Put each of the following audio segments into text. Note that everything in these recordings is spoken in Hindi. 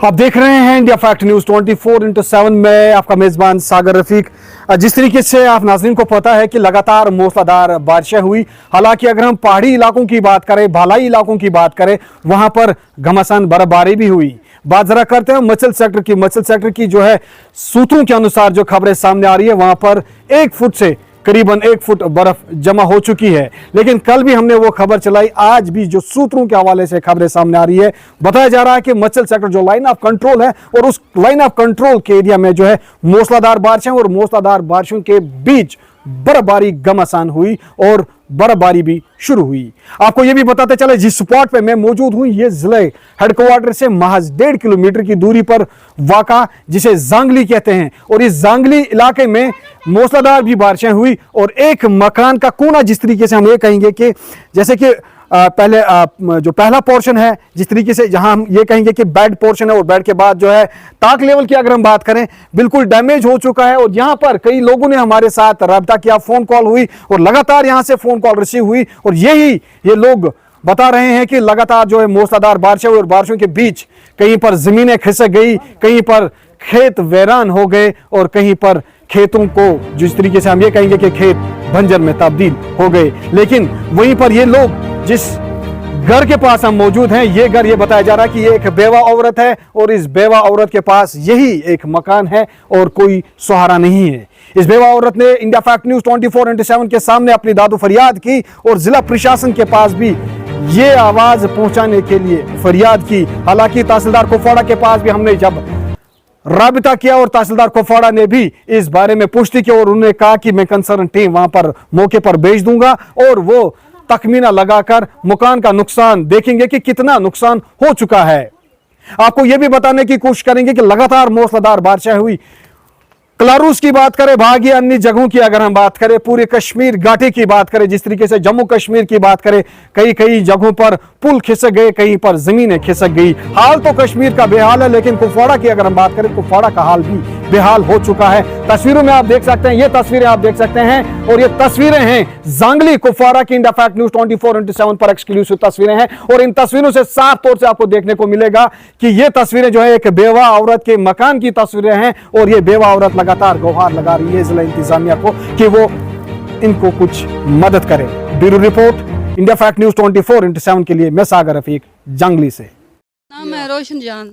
आप देख रहे हैं इंडिया फैक्ट न्यूज 24/7 में आपका मेजबान सागर रफीक। जिस तरीके से आप नाज़रीन को पता है कि लगातार मूसलाधार बारिशें हुई। हालांकि अगर हम पहाड़ी इलाकों की बात करें, भालाई इलाकों की बात करें, वहां पर घमासान बर्फबारी भी हुई। बात जरा करते हैं मचल सेक्टर की जो है सूत्रों के अनुसार जो खबरें सामने आ रही है, वहां पर 1 फुट से करीबन 1 फुट बर्फ जमा हो चुकी है। लेकिन कल भी हमने वो खबर चलाई, आज भी जो सूत्रों के हवाले से खबरें सामने आ रही है, बताया जा रहा है कि मचल सेक्टर जो लाइन ऑफ कंट्रोल है और उस लाइन ऑफ कंट्रोल के एरिया में जो है मूसलाधार बारिशें और मूसलाधार बारिशों के बीच बर्फबारी घमासान हुई और बर्फबारी भी शुरू हुई। आपको यह भी बताते चले, जिस स्पॉट पे मैं मौजूद हूं, यह जिले हेडक्वार्टर से महज 1.5 किलोमीटर की दूरी पर वाका, जिसे जांगली कहते हैं, और इस जांगली इलाके में मूसलाधार भी बारिशें हुई और एक मकान का कोना, जिस तरीके से हम ये कहेंगे कि जैसे कि पहले जो पहला पोर्शन है, जिस तरीके से जहां हम ये कहेंगे कि बेड पोर्शन है और बेड के बाद जो है ताक लेवल की अगर हम बात करें, बिल्कुल डैमेज हो चुका है। और यहां पर कई लोगों ने हमारे साथ राब्ता किया, फोन कॉल हुई और लगातार यहां से फोन कॉल रिसीव हुई और ये लोग बता रहे हैं कि लगातार जो है मूसलाधार बारिशें हुई और बारिशों के बीच कहीं पर जमीनें खिसक गई, कहीं पर खेत वीरान हो गए और कहीं पर खेतों को जिस तरीके से हम ये कहेंगे कि खेत बंजर में तब्दील हो गए। लेकिन वहीं पर ये लोग जिस घर के पास हम मौजूद हैं, ये घर, ये बताया जा रहा है कि ये एक बेवा औरत है और इस बेवा औरत के पास यही एक मकान है और कोई सहारा नहीं है। इस बेवा औरत ने इंडिया फैक्ट न्यूज 24/7 के सामने अपनी दादो फरियाद की और जिला प्रशासन के पास भी ये आवाज पहुंचाने के लिए फरियाद की। हालांकि तहसीलदार कुपवाड़ा के पास भी हमने जब राबिता किया और तहसीलदार कुपवाड़ा ने भी इस बारे में पुष्टि की और उन्होंने कहा कि मैं कंसर्न टीम वहां पर मौके पर भेज दूंगा और वो तखमीना लगाकर मकान का नुकसान देखेंगे कि कितना नुकसान हो चुका है। आपको यह भी बताने की कोशिश करेंगे कि लगातार मूसलाधार बारिशें हुई। क्लारूस की बात करें, भागी अन्य जगहों की अगर हम बात करें, पूरे कश्मीर घाटी की बात करें, जिस तरीके से जम्मू कश्मीर की बात करें, कई जगहों पर पुल खिसक गए, कहीं पर जमीनें खिसक गई। हाल तो कश्मीर का बेहाल है, लेकिन कुपवाड़ा की अगर हम बात करें, कुपवाड़ा का हाल भी बेहाल हो चुका है। तस्वीरों में आप देख सकते हैं, ये तस्वीरें आप देख सकते हैं और ये तस्वीरें हैं जांगली कुपवाड़ा की। इंडिया फैक्ट न्यूज 24/7 पर एक्सक्लूसिव तस्वीरें हैं और इन तस्वीरों से साफ तौर से आपको देखने को मिलेगा कि ये तस्वीरें जो है एक बेवा औरत के मकान की तस्वीरें हैं और ये बेवा औरत लगातार गुहार लगा रही है जिला इंतजामिया को कि वो इनको कुछ मदद करे। Bureau report, India fact news 24/7 के लिए मैं सागर रफीक, जांगली से। नाम है रोशन जान।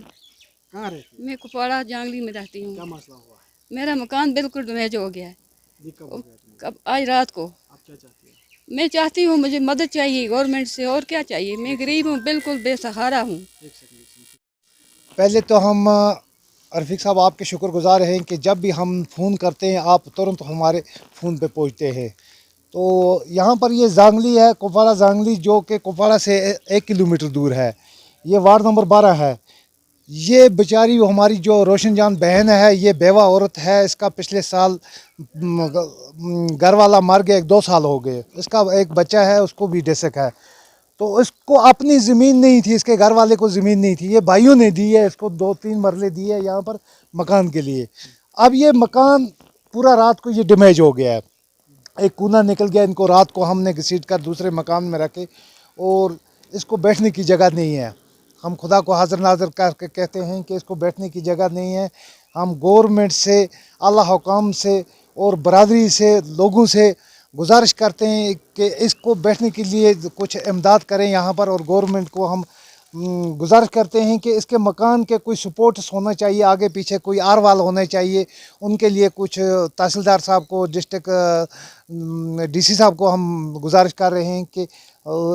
कहाँ रहती मैं कुपवाड़ा जांगली में रहती हूँ। क्या मसला हुआ है? मेरा मकान बिल्कुल डैमेज हो गया है। ये कब हो गया तुम्हें? कब? आज रात को। आप क्या चाहती हैं? मैं चाहती हूँ, मुझे मदद चाहिए गवर्नमेंट से, और क्या चाहिए। मैं गरीब हूँ, बिल्कुल बेसहारा हूँ। पहले तो हम रफ़ीक साहब आपके शुक्रगुजार हैं कि जब भी हम फ़ोन करते हैं आप तुरंत हमारे फ़ोन पे पहुंचते हैं। तो यहाँ पर ये जांगली है, कुपवाड़ा जांगली, जो कि कुपवाड़ा से 1 किलोमीटर दूर है। ये वार्ड नंबर 12 है। ये बेचारी हमारी जो रोशन जान बहन है, ये बेवा औरत है। इसका पिछले साल घर वाला मर गया, 2 साल हो गए। इसका एक बच्चा है, उसको भी डिसक है। तो इसको अपनी ज़मीन नहीं थी, इसके घर वाले को ज़मीन नहीं थी, ये भाइयों ने दी है इसको, 2-3 मरले दिए है यहाँ पर मकान के लिए। अब ये मकान पूरा रात को ये डैमेज हो गया है, एक कूना निकल गया। इनको रात को हमने घसीट कर दूसरे मकान में रखे और इसको बैठने की जगह नहीं है। हम खुदा को हाजिर नाज़र करके कहते हैं कि इसको बैठने की जगह नहीं है। हम गवर्नमेंट से, आला हुकाम से और बरादरी से, लोगों से गुजारिश करते हैं कि इसको बैठने के लिए कुछ इमदाद करें यहाँ पर। और गवर्नमेंट को हम गुजारिश करते हैं कि इसके मकान के कोई सपोर्ट्स होना चाहिए, आगे पीछे कोई आर वाल होने चाहिए। उनके लिए कुछ तहसीलदार साहब को, डिस्ट्रिक्ट डीसी साहब को हम गुजारिश कर रहे हैं कि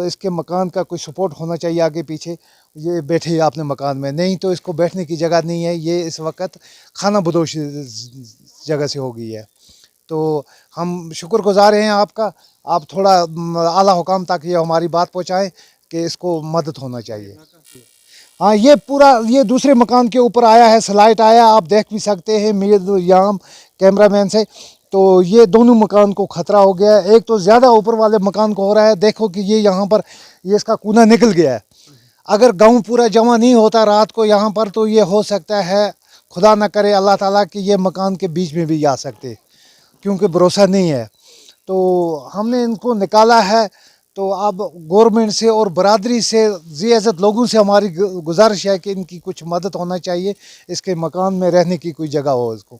इसके मकान का कोई सपोर्ट होना चाहिए आगे पीछे। ये बैठे आपने मकान में, नहीं तो इसको बैठने की जगह नहीं है। ये इस वक्त खाना बदोश जगह से हो गई है। तो हम शुक्रगुजार हैं आपका, आप थोड़ा आला हुकाम तक ये हमारी बात पहुंचाएं कि इसको मदद होना चाहिए। हाँ, ये पूरा ये दूसरे मकान के ऊपर आया है, स्लाइड आया, आप देख भी सकते हैं मेरे यहाँ कैमरामैन से। तो ये दोनों मकान को ख़तरा हो गया है। एक तो ज़्यादा ऊपर वाले मकान को हो रहा है, देखो कि ये यहाँ पर ये इसका कूना निकल गया है। अगर गांव पूरा जमा नहीं होता रात को यहाँ पर, तो ये हो सकता है, खुदा न करे अल्लाह ताला, कि ये मकान के बीच में भी आ सकते, क्योंकि भरोसा नहीं है। तो हमने इनको निकाला है, तो अब गवर्नमेंट से और बरादरी से जी इज़्ज़त लोगों से हमारी गुजारिश है कि इनकी कुछ मदद होना चाहिए, इसके मकान में रहने की कोई जगह हो इसको।